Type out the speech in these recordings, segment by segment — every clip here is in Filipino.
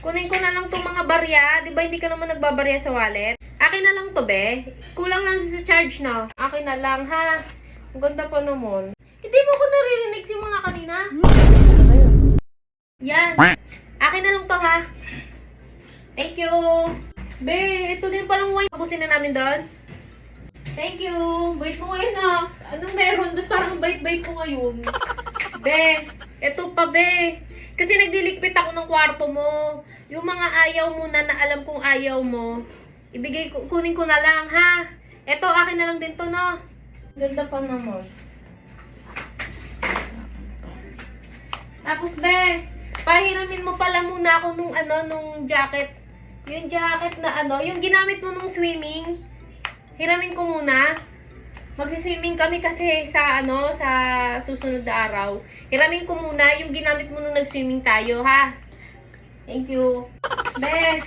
Kunin ko na lang itong mga barya. Di ba hindi ka naman nagbabarya sa wallet? Akin na lang to, be. Kulang lang sa charge na. Akin na lang, ha? Ang ganda pa naman. Hindi mo ko naririnig simula kanina. Ano ba yun? Yan. Akin na lang to, ha? Thank you. Be, ito din palang wine. Tapusin na namin doon. Thank you. Bait mo ngayon, ha? Anong meron doon? Parang bait-bait ko ngayon. Be, ito pa, be. Kasi nagliligpit ako ng kwarto mo. Yung mga ayaw mo na alam kong ayaw mo, kunin ko na lang, ha? Eto, akin na lang din to, no? Ganda pa naman. Tapos, be, pahiramin mo pala muna ako nung jacket. Yung jacket na yung ginamit mo nung swimming. Hiramin ko muna. Magsiswimming kami kasi sa susunod na araw. Hiramin ko muna yung ginamit mo nung nag-swimming tayo, ha? Thank you. Be,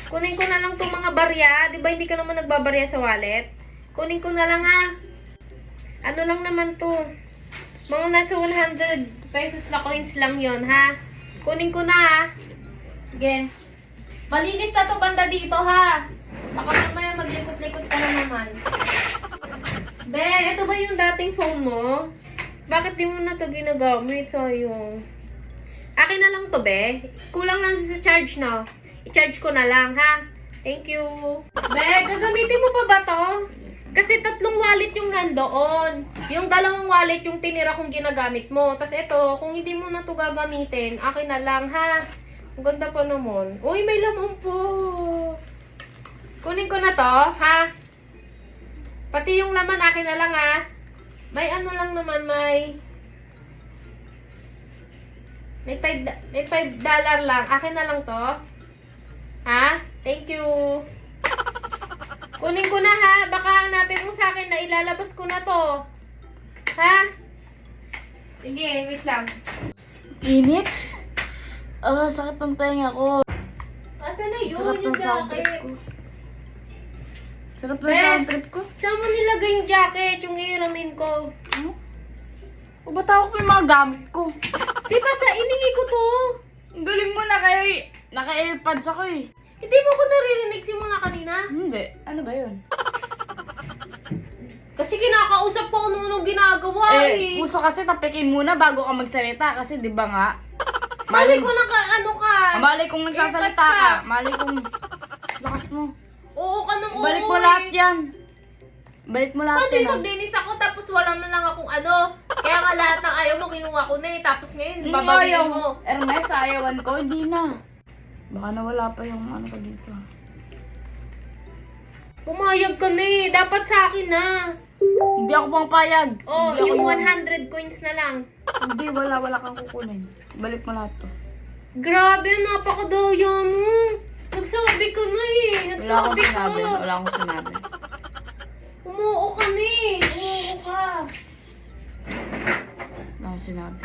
kunin ko na lang tong mga barya. Di ba hindi ka naman nagbabarya sa wallet? Kunin ko na lang, ha? Ano lang naman to? Mga nasa 100 pesos na coins lang yon, ha? Kunin ko na, ha? Sige. Malinis na to banda dito, ha? Baka mamaya maglikot-likot ka na naman. Be, ito ba yung dating phone mo? Bakit di mo na ito ginagamit? Sayang. Akin na lang to, be. Kulang lang sa charge na. I-charge ko na lang, ha? Thank you. Be, gagamitin mo pa ba to? Kasi 3 wallet yung nandoon. Yung 2 wallet yung tinira kong ginagamit mo. Tapos ito, kung hindi mo na to gagamitin, akin na lang, ha? Ang ganda pa naman. Uy, may laman po. Kunin ko na to, ha? Pati yung laman, akin na lang, ha? May ano lang naman, may $5 lang. Akin na lang to. Ha? Thank you. Kunin ko na, ha? Baka hanapin mo sa akin na ilalabas ko na to. Ha? Sige, wait lang. Init? Sakit ng tenga ko. Asan na yun, Sarap yung ng sound trip jacket? ko. Sarap ng sound trip ko. Saan mo nilagay yung jacket, yung hiramin ko? Ano? O ba't ako pa yung mga gamit ko? Di ba sa iningi ko to? Ang galing mo, naka-airpods ako eh. Hindi mo ko naririnig simula kanina? Hindi. Ano ba yun? Kasi kinakausap ko kung nung ginagawa eh. Puso kasi tapikin muna bago ka magsalita kasi di ba nga? Mali ko na ka. Malay kong nagsasalita Airpods ka. ka. Malay kong lakas mo. Oo ka nang oo. Balik mo lahat yan. Balik mo lahat Pwede yan. naglinis ako tapos wala na lang akong Kaya nga lahat ng ayaw mo kinuha ko na eh. Tapos ngayon, Hindi babagin ayaw. mo. Hermes, ayawan ko. Hindi na. Baka nawala pa yung ano ko dito. Pumayag ka na eh. Dapat sa akin na. Hindi ako pangpayag. Oh, Hindi yung ako 100 coins na lang. Hindi, wala kang kukunin. Balik mo lahat to. Grabe, napakadaya mo. Nagsabi ko na eh. Wala akong Nagsabi sinabi. ko. Wala akong sinabi. Umuo ka na eh. Umuo ka. Wala akong sinabi.